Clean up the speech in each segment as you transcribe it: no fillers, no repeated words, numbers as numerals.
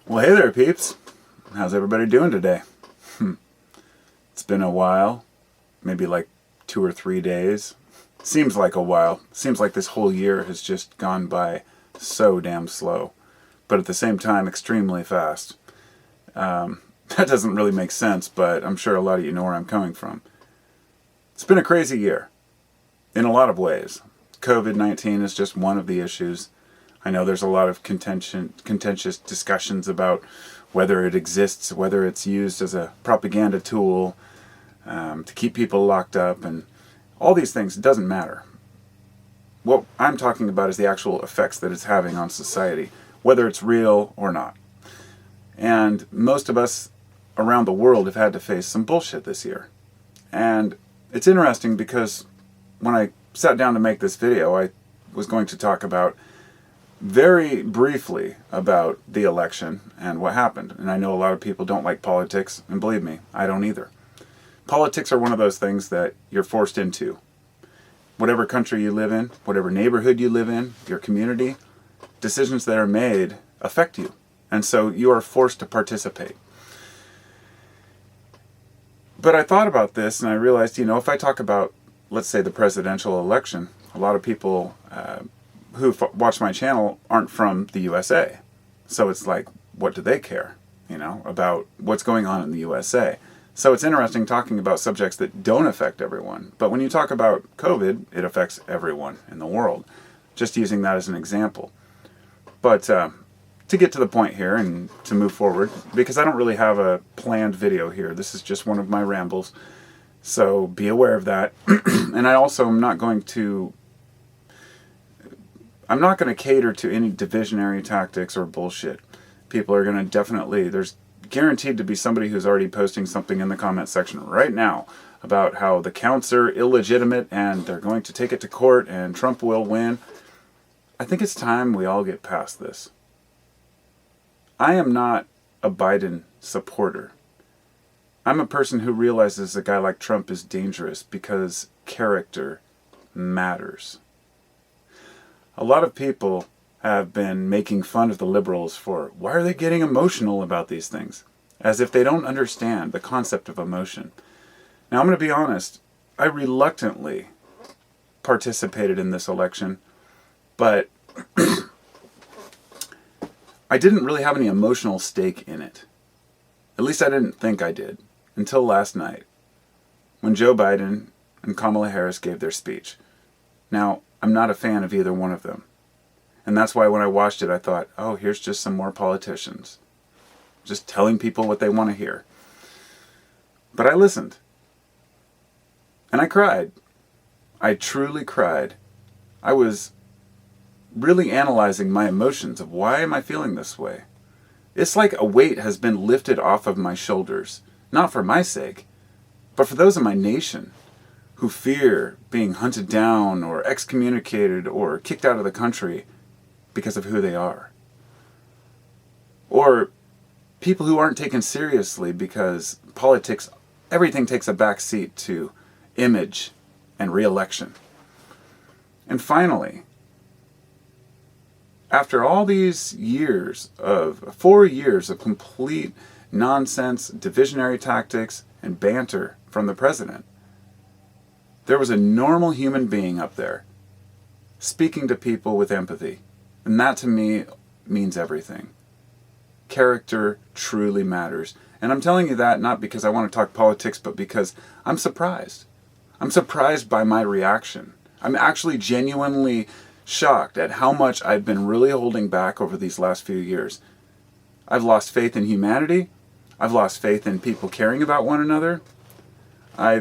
Well, hey there, peeps. How's everybody doing today? It's been a while, maybe like 2 or 3 days. Seems like a while. Seems like this whole year has just gone by so damn slow, but at the same time, extremely fast. That doesn't really make sense, but I'm sure a lot of you know where I'm coming from. It's been a crazy year, in a lot of ways. COVID-19 is just one of the issues. I know there's a lot of contentious discussions about whether it exists, whether it's used as a propaganda tool to keep people locked up, and all these things. It doesn't matter. What I'm talking about is the actual effects that it's having on society, whether it's real or not. And most of us around the world have had to face some bullshit this year. And it's interesting because when I sat down to make this video, I was going to talk about very briefly about the election and what happened. And I know a lot of people don't like politics, and believe me, I don't either. Politics are one of those things that you're forced into. Whatever country you live in, whatever neighborhood you live in, your community, decisions that are made affect you. And so you are forced to participate. But I thought about this and I realized, if I talk about, let's say, the presidential election, a lot of people who watch my channel aren't from the USA. So it's like, what do they care, about what's going on in the USA? So it's interesting talking about subjects that don't affect everyone. But when you talk about COVID, it affects everyone in the world. Just using that as an example. But to get to the point here and to move forward, because I don't really have a planned video here. This is just one of my rambles. So be aware of that. And I also am not going to cater to any divisionary tactics or bullshit. People are going to definitely, there's guaranteed to be somebody who's already posting something in the comment section right now about how the counts are illegitimate and they're going to take it to court and Trump will win. I think it's time we all get past this. I am not a Biden supporter. I'm a person who realizes a guy like Trump is dangerous because character matters. A lot of people have been making fun of the liberals for, why are they getting emotional about these things? As if they don't understand the concept of emotion. Now, I'm going to be honest, I reluctantly participated in this election, but I didn't really have any emotional stake in it. At least I didn't think I did, until last night, when Joe Biden and Kamala Harris gave their speech. Now, I'm not a fan of either one of them. And that's why when I watched it, I thought, oh, here's just some more politicians. Just telling people what they want to hear. But I listened. And I cried. I truly cried. I was really analyzing my emotions of why am I feeling this way. It's like a weight has been lifted off of my shoulders. Not for my sake, but for those in my nation who fear being hunted down or excommunicated or kicked out of the country because of who they are. Or people who aren't taken seriously because politics, everything takes a back seat to image and re-election. And finally, after all these years of 4 years of complete nonsense, divisionary tactics, and banter from the president, there was a normal human being up there speaking to people with empathy. And that to me means everything. Character truly matters. And I'm telling you that not because I want to talk politics, but because I'm surprised. I'm surprised by my reaction. I'm actually genuinely shocked at how much I've been really holding back over these last few years. I've lost faith in humanity. I've lost faith in people caring about one another. I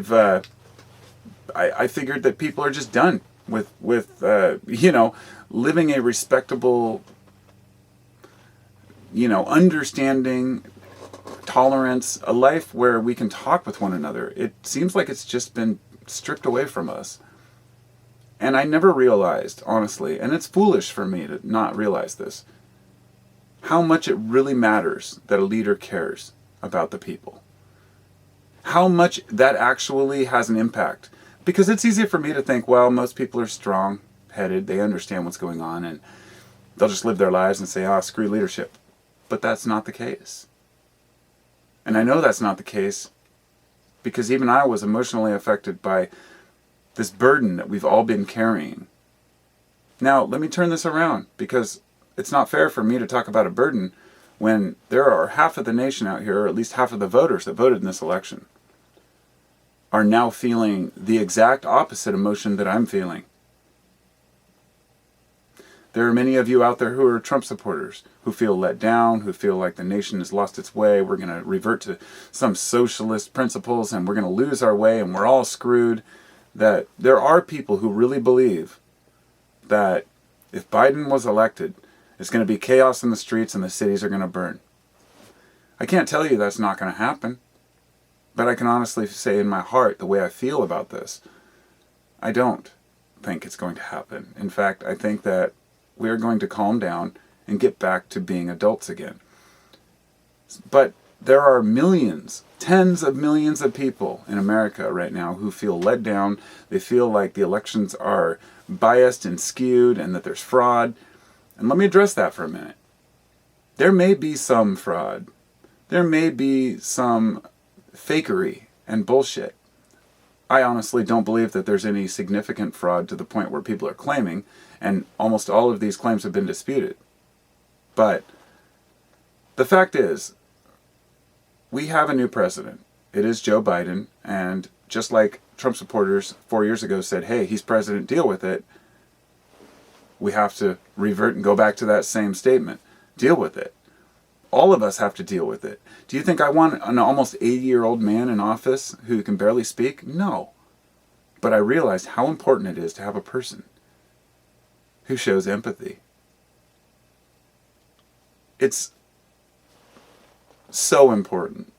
figured that people are just done with living a respectable, understanding, tolerance, a life where we can talk with one another. It seems like it's just been stripped away from us. And I never realized, honestly, and it's foolish for me to not realize this, how much it really matters that a leader cares about the people. How much that actually has an impact. Because it's easy for me to think, well, most people are strong-headed, they understand what's going on, and they'll just live their lives and say, screw leadership. But that's not the case. And I know that's not the case because even I was emotionally affected by this burden that we've all been carrying. Now, let me turn this around, because it's not fair for me to talk about a burden when there are half of the nation out here, or at least half of the voters that voted in this election, are now feeling the exact opposite emotion that I'm feeling. There are many of you out there who are Trump supporters, who feel let down, who feel like the nation has lost its way, we're going to revert to some socialist principles, and we're going to lose our way, and we're all screwed. That there are people who really believe that if Biden was elected, it's going to be chaos in the streets and the cities are going to burn. I can't tell you that's not going to happen, but I can honestly say in my heart, the way I feel about this, I don't think it's going to happen. In fact, I think that we are going to calm down and get back to being adults again. But there are millions, tens of millions of people in America right now who feel let down. They feel like the elections are biased and skewed and that there's fraud. And let me address that for a minute. There may be some fraud. There may be some fakery and bullshit. I honestly don't believe that there's any significant fraud to the point where people are claiming, and almost all of these claims have been disputed. But the fact is, we have a new president. It is Joe Biden, and just like Trump supporters 4 years ago said, hey, he's president, deal with it, we have to revert and go back to that same statement. Deal with it. All of us have to deal with it. Do you think I want an almost 80-year-old man in office who can barely speak? No. But I realized how important it is to have a person who shows empathy. It's so important.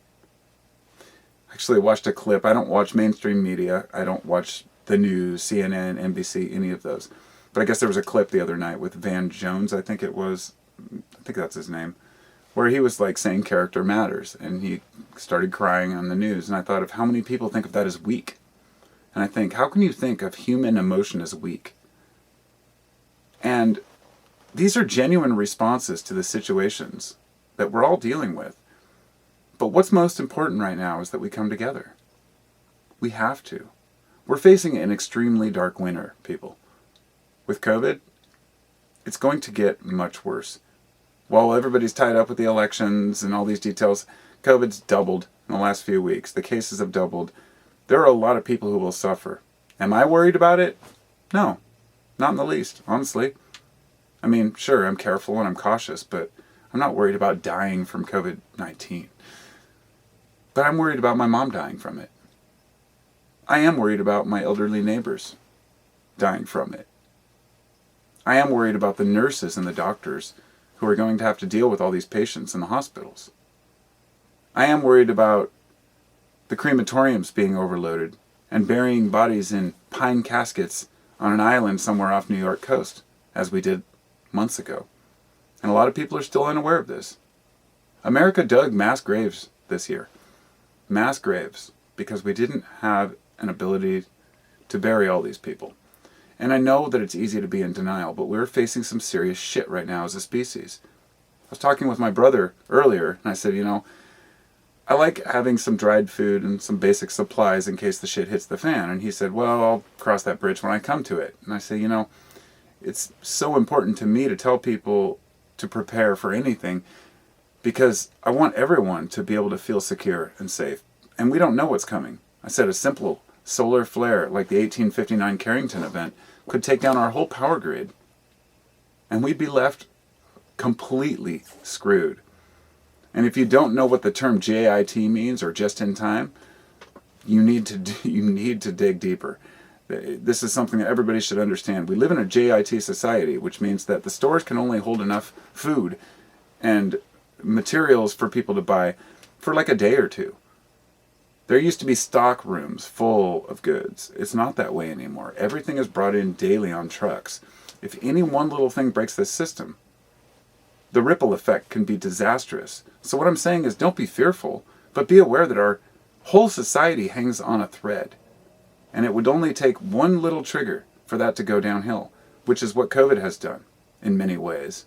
Actually, I watched a clip. I don't watch mainstream media. I don't watch the news, CNN, NBC, any of those. But I guess there was a clip the other night with Van Jones, I think it was. I think that's his name. Where he was like saying character matters. And he started crying on the news. And I thought of how many people think of that as weak. And I think, how can you think of human emotion as weak? And these are genuine responses to the situations that we're all dealing with. But what's most important right now is that we come together. We have to. We're facing an extremely dark winter, people. With COVID, it's going to get much worse. While everybody's tied up with the elections and all these details, COVID's doubled in the last few weeks. The cases have doubled. There are a lot of people who will suffer. Am I worried about it? No, not in the least, honestly. I mean, sure, I'm careful and I'm cautious, but I'm not worried about dying from COVID-19. But I'm worried about my mom dying from it. I am worried about my elderly neighbors dying from it. I am worried about the nurses and the doctors who are going to have to deal with all these patients in the hospitals. I am worried about the crematoriums being overloaded and burying bodies in pine caskets on an island somewhere off New York coast, as we did months ago. And a lot of people are still unaware of this. America dug mass graves this year. Mass graves, because we didn't have an ability to bury all these people. And I know that it's easy to be in denial, but we're facing some serious shit right now as a species. I was talking with my brother earlier, and I said, I like having some dried food and some basic supplies in case the shit hits the fan. And he said, well, I'll cross that bridge when I come to it. And I say, it's so important to me to tell people to prepare for anything because I want everyone to be able to feel secure and safe. And we don't know what's coming. I said a simple solar flare like the 1859 Carrington event could take down our whole power grid. And we'd be left completely screwed. And if you don't know what the term JIT means, or just in time, you need to dig deeper. This is something that everybody should understand. We live in a JIT society, which means that the stores can only hold enough food and materials for people to buy for like a day or two. There used to be stock rooms full of goods. It's not that way anymore. Everything is brought in daily on trucks. If any one little thing breaks this system, the ripple effect can be disastrous. So what I'm saying is don't be fearful, but be aware that our whole society hangs on a thread. And it would only take one little trigger for that to go downhill, which is what COVID has done in many ways.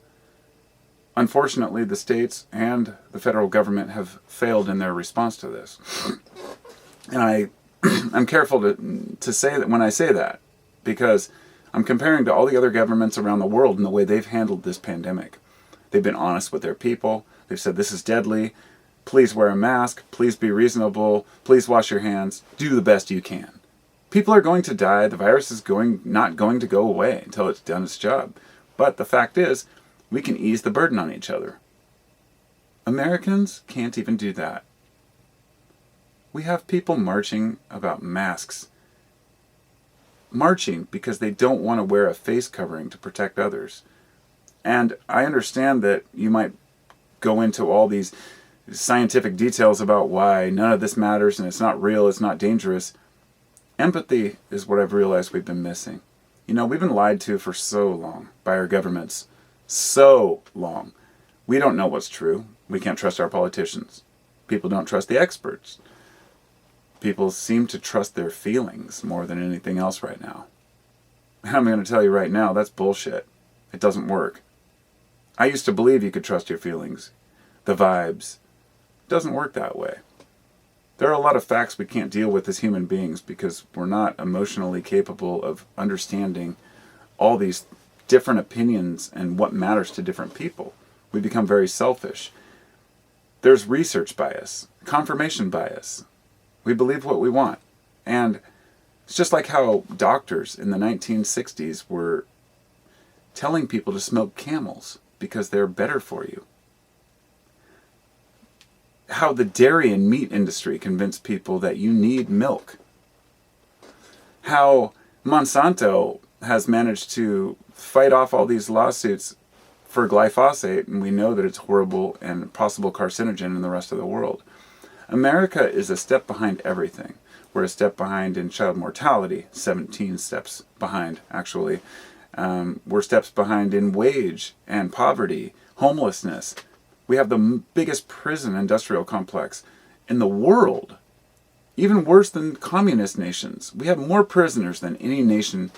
unfortunately, the states and the federal government have failed in their response to this. And I'm careful to say that when I say that, because I'm comparing to all the other governments around the world and the way they've handled this pandemic. They've been honest with their people. They've said, this is deadly. Please wear a mask. Please be reasonable. Please wash your hands. Do the best you can. People are going to die. The virus is not going to go away until it's done its job. But the fact is, we can ease the burden on each other. Americans can't even do that. We have people marching about masks. Marching because they don't want to wear a face covering to protect others. And I understand that you might go into all these scientific details about why none of this matters and it's not real, it's not dangerous. Empathy is what I've realized we've been missing. You know, we've been lied to for so long by our governments. So long. We don't know what's true. We can't trust our politicians. People don't trust the experts. People seem to trust their feelings more than anything else right now. And I'm going to tell you right now, that's bullshit. It doesn't work. I used to believe you could trust your feelings, the vibes. It doesn't work that way. There are a lot of facts we can't deal with as human beings because we're not emotionally capable of understanding all these different opinions and what matters to different people. We become very selfish. There's research bias, confirmation bias. We believe what we want. And it's just like how doctors in the 1960s were telling people to smoke Camels because they're better for you. How the dairy and meat industry convinced people that you need milk. How Monsanto has managed to fight off all these lawsuits for glyphosate, and we know that it's horrible and possible carcinogen in the rest of the world. America is a step behind everything. We're a step behind in child mortality, 17 steps behind, actually. We're steps behind in wage and poverty, homelessness. We have the biggest prison industrial complex in the world. Even worse than communist nations. We have more prisoners than any nation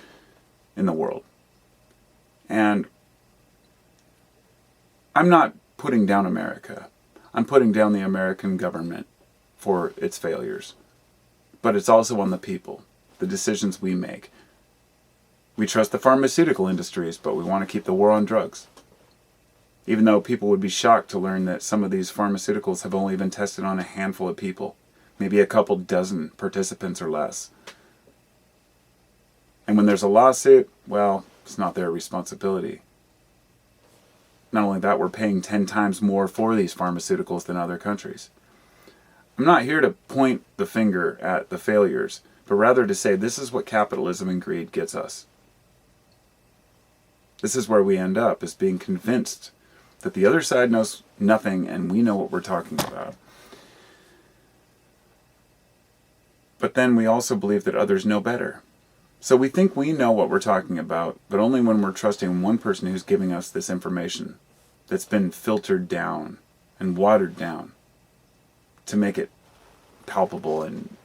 in the world. And I'm not putting down America. I'm putting down the American government for its failures. But it's also on the people, the decisions we make. We trust the pharmaceutical industries, but we want to keep the war on drugs. Even though people would be shocked to learn that some of these pharmaceuticals have only been tested on a handful of people, maybe a couple dozen participants or less. And when there's a lawsuit, well, it's not their responsibility. Not only that, we're paying 10 times more for these pharmaceuticals than other countries. I'm not here to point the finger at the failures, but rather to say this is what capitalism and greed gets us. This is where we end up, is being convinced that the other side knows nothing and we know what we're talking about. But then we also believe that others know better. So we think we know what we're talking about, but only when we're trusting one person who's giving us this information that's been filtered down and watered down to make it palpable and,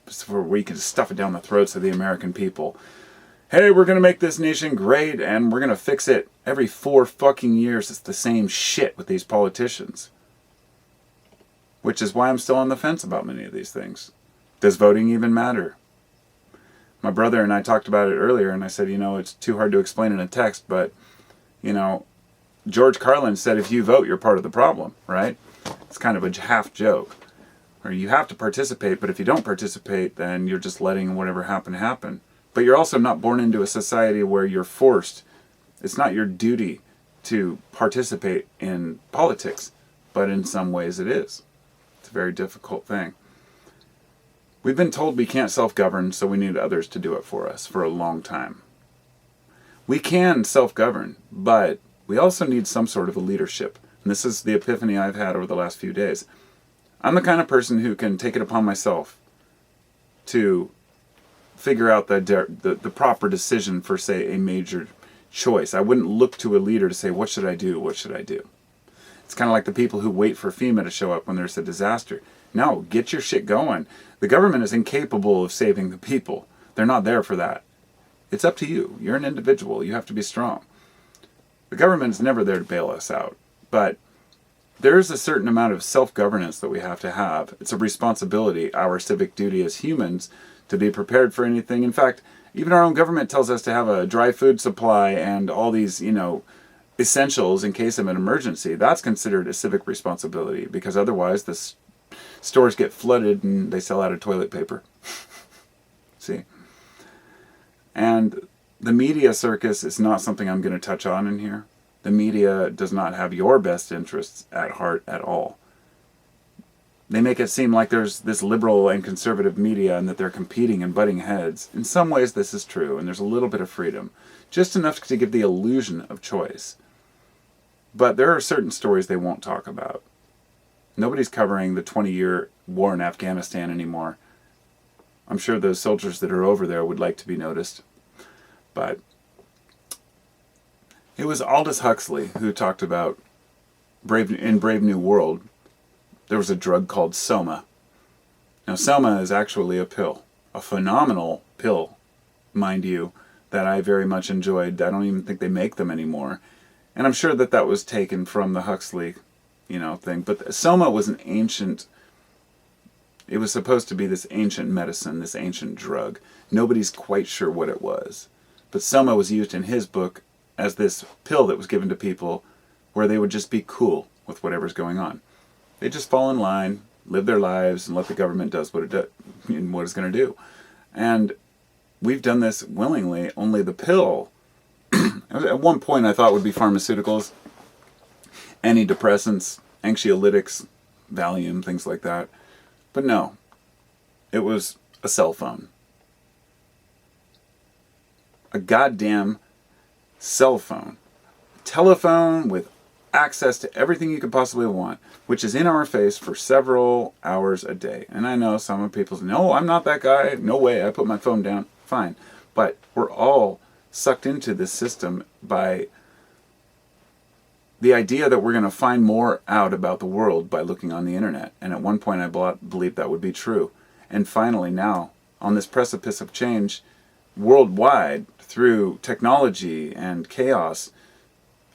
so we can stuff it down the throats of the American people. Hey, we're going to make this nation great and we're going to fix it. Every 4 fucking years it's the same shit with these politicians. Which is why I'm still on the fence about many of these things. Does voting even matter? My brother and I talked about it earlier and I said, it's too hard to explain in a text, but, George Carlin said if you vote, you're part of the problem, right? It's kind of a half joke. Or you have to participate, but if you don't participate, then you're just letting whatever happen. But you're also not born into a society where you're forced. It's not your duty to participate in politics, but in some ways it is. It's a very difficult thing. We've been told we can't self-govern, so we need others to do it for us for a long time. We can self-govern, but we also need some sort of a leadership. And this is the epiphany I've had over the last few days. I'm the kind of person who can take it upon myself to figure out the proper decision for, say, a major choice. I wouldn't look to a leader to say, what should I do? What should I do? It's kind of like the people who wait for FEMA to show up when there's a disaster. No, get your shit going. The government is incapable of saving the people. They're not there for that. It's up to you. You're an individual. You have to be strong. The government is never there to bail us out. But there's a certain amount of self-governance that we have to have. It's a responsibility, our civic duty as humans, to be prepared for anything. In fact, even our own government tells us to have a dry food supply and all these, essentials in case of an emergency. That's considered a civic responsibility, because otherwise the stores get flooded and they sell out of toilet paper. See? And the media circus is not something I'm going to touch on in here. The media does not have your best interests at heart at all. They make it seem like there's this liberal and conservative media and that they're competing and butting heads. In some ways this is true, and there's a little bit of freedom. Just enough to give the illusion of choice. But there are certain stories they won't talk about. Nobody's covering the 20-year war in Afghanistan anymore. I'm sure those soldiers that are over there would like to be noticed. But it was Aldous Huxley who talked about in Brave New World, there was a drug called Soma. Now, Soma is actually a pill. A phenomenal pill, mind you, that I very much enjoyed. I don't even think they make them anymore. And I'm sure that was taken from the Huxley, thing. But Soma was an ancient... It was supposed to be this ancient medicine, this ancient drug. Nobody's quite sure what it was. But Soma was used in his book as this pill that was given to people where they would just be cool with whatever's going on. They just fall in line, live their lives, and let the government does what it's going to do. And we've done this willingly, only the pill. At one point I thought would be pharmaceuticals, antidepressants, anxiolytics, Valium, things like that. But no, it was a cell phone. A goddamn cell phone. Telephone with access to everything you could possibly want, which is in our face for several hours a day. And I know some people say, no, I'm not that guy. No way, I put my phone down. Fine. But we're all sucked into this system by the idea that we're going to find more out about the world by looking on the internet. And at one point I believed that would be true. And finally now, on this precipice of change, worldwide, through technology and chaos,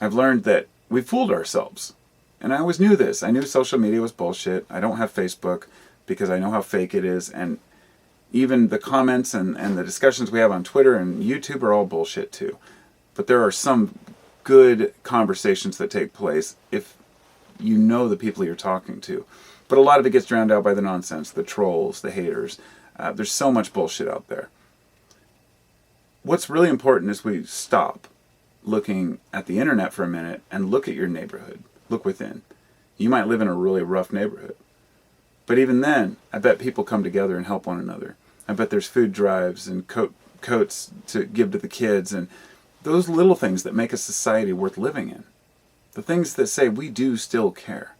I've learned that we fooled ourselves. And I always knew this. I knew social media was bullshit. I don't have Facebook because I know how fake it is. And even the comments and the discussions we have on Twitter and YouTube are all bullshit too. But there are some good conversations that take place if you know the people you're talking to. But a lot of it gets drowned out by the nonsense, the trolls, the haters. There's so much bullshit out there. What's really important is we stop looking at the internet for a minute and look at your neighborhood. Look within. You might live in a really rough neighborhood. But even then, I bet people come together and help one another. I bet there's food drives and coats to give to the kids and those little things that make a society worth living in. The things that say we do still care,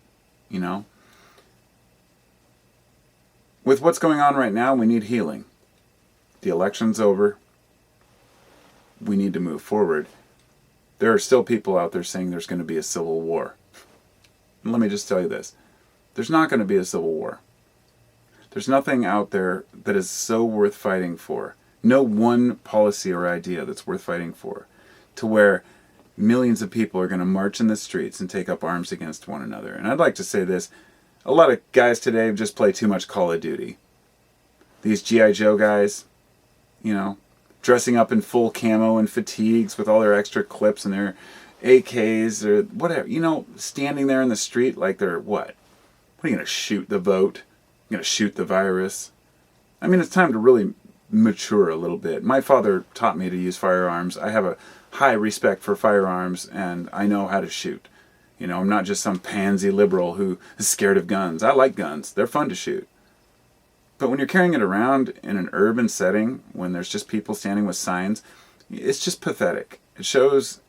With what's going on right now, we need healing. The election's over. We need to move forward. There are still people out there saying there's going to be a civil war. And let me just tell you this. There's not going to be a civil war. There's nothing out there that is so worth fighting for. No one policy or idea that's worth fighting for. To where millions of people are going to march in the streets and take up arms against one another. And I'd like to say this. A lot of guys today just play too much Call of Duty. These G.I. Joe guys, dressing up in full camo and fatigues with all their extra clips and their AKs or whatever, standing there in the street like they're what? What are you going to shoot the vote? You're going to shoot the virus? I mean, it's time to really mature a little bit. My father taught me to use firearms. I have a high respect for firearms and I know how to shoot. I'm not just some pansy liberal who is scared of guns. I like guns. They're fun to shoot. But when you're carrying it around in an urban setting, when there's just people standing with signs, it's just pathetic. It shows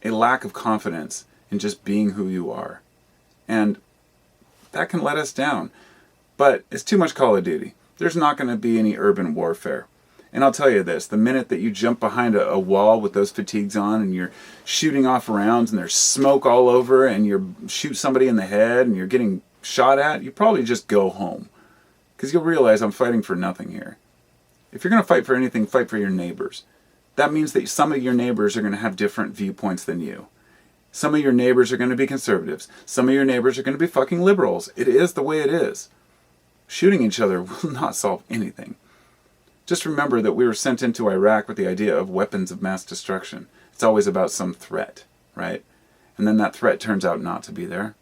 a lack of confidence in just being who you are. And that can let us down. But it's too much Call of Duty. There's not going to be any urban warfare. And I'll tell you this, the minute that you jump behind a wall with those fatigues on and you're shooting off rounds and there's smoke all over and you shoot somebody in the head and you're getting shot at, you probably just go home. Because you'll realize I'm fighting for nothing here. If you're going to fight for anything, fight for your neighbors. That means that some of your neighbors are going to have different viewpoints than you. Some of your neighbors are going to be conservatives. Some of your neighbors are going to be fucking liberals. It is the way it is. Shooting each other will not solve anything. Just remember that we were sent into Iraq with the idea of weapons of mass destruction. It's always about some threat, right? And then that threat turns out not to be there.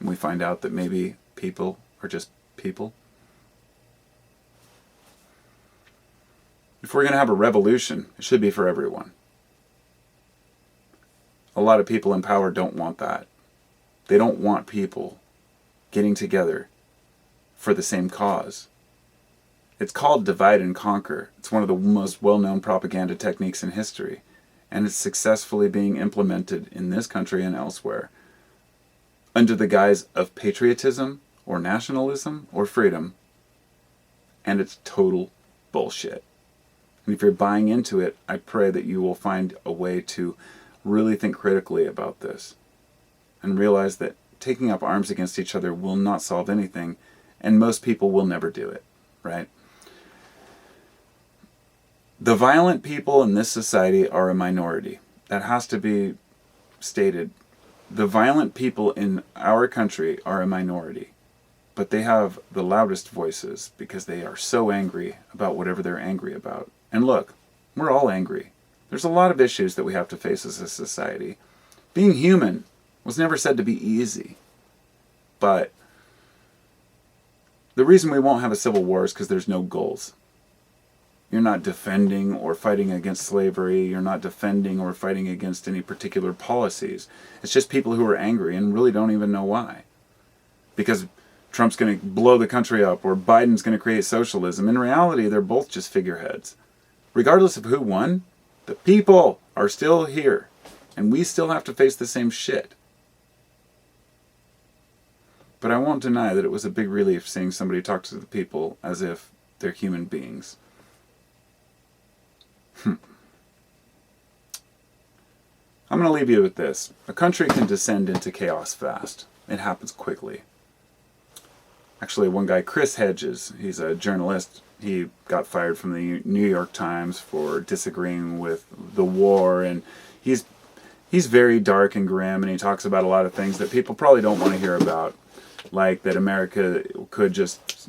And we find out that maybe people are just people. If we're going to have a revolution, it should be for everyone. A lot of people in power don't want that. They don't want people getting together for the same cause. It's called divide and conquer. It's one of the most well-known propaganda techniques in history. And it's successfully being implemented in this country and elsewhere under the guise of patriotism or nationalism or freedom. And it's total bullshit. And if you're buying into it, I pray that you will find a way to really think critically about this and realize that taking up arms against each other will not solve anything, and most people will never do it, right? The violent people in this society are a minority. That has to be stated. The violent people in our country are a minority, but they have the loudest voices because they are so angry about whatever they're angry about. And look, we're all angry. There's a lot of issues that we have to face as a society. Being human was never said to be easy. But the reason we won't have a civil war is because there's no goals. You're not defending or fighting against slavery. You're not defending or fighting against any particular policies. It's just people who are angry and really don't even know why. Because Trump's going to blow the country up or Biden's going to create socialism. In reality, they're both just figureheads. Regardless of who won, the people are still here. And we still have to face the same shit. But I won't deny that it was a big relief seeing somebody talk to the people as if they're human beings. I'm going to leave you with this. A country can descend into chaos fast. It happens quickly. Actually, one guy, Chris Hedges, he's a journalist. He got fired from the New York Times for disagreeing with the war, and he's very dark and grim, and he talks about a lot of things that people probably don't want to hear about, like that America could just,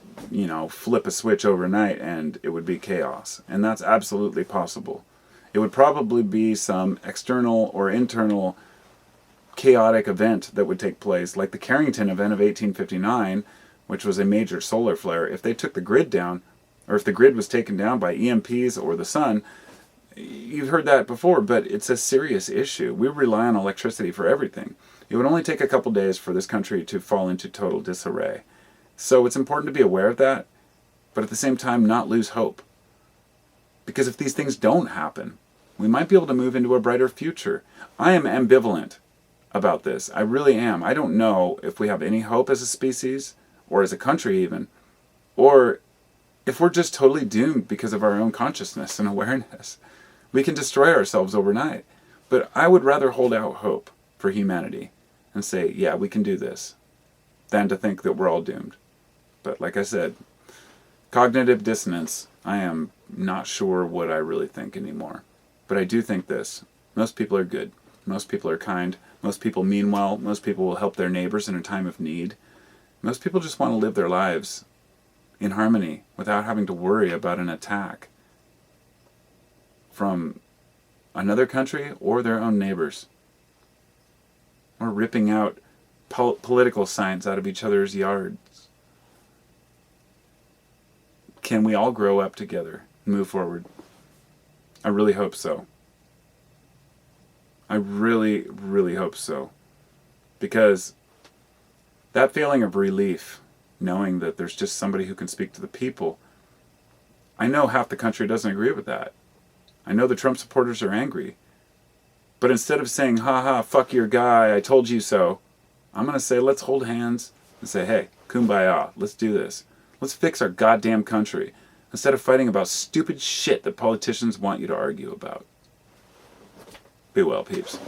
flip a switch overnight and it would be chaos. And that's absolutely possible. It would probably be some external or internal chaotic event that would take place, like the Carrington event of 1859, which was a major solar flare. If they took the grid down, or if the grid was taken down by EMPs or the sun, you've heard that before, but it's a serious issue. We rely on electricity for everything. It would only take a couple days for this country to fall into total disarray. So it's important to be aware of that, but at the same time not lose hope. Because if these things don't happen, we might be able to move into a brighter future. I am ambivalent about this. I really am. I don't know if we have any hope as a species, or as a country even, or if we're just totally doomed because of our own consciousness and awareness. We can destroy ourselves overnight. But I would rather hold out hope for humanity and say, yeah, we can do this, than to think that we're all doomed. But like I said, cognitive dissonance, I am not sure what I really think anymore. But I do think this. Most people are good. Most people are kind. Most people mean well. Most people will help their neighbors in a time of need. Most people just want to live their lives in harmony without having to worry about an attack from another country or their own neighbors, or ripping out political signs out of each other's yards. Can we all grow up together and move forward? I really hope so. I really, really hope so. Because that feeling of relief, knowing that there's just somebody who can speak to the people, I know half the country doesn't agree with that. I know the Trump supporters are angry. But instead of saying, ha, fuck your guy, I told you so, I'm going to say, let's hold hands and say, hey, kumbaya, let's do this. Let's fix our goddamn country, instead of fighting about stupid shit that politicians want you to argue about. Be well, peeps.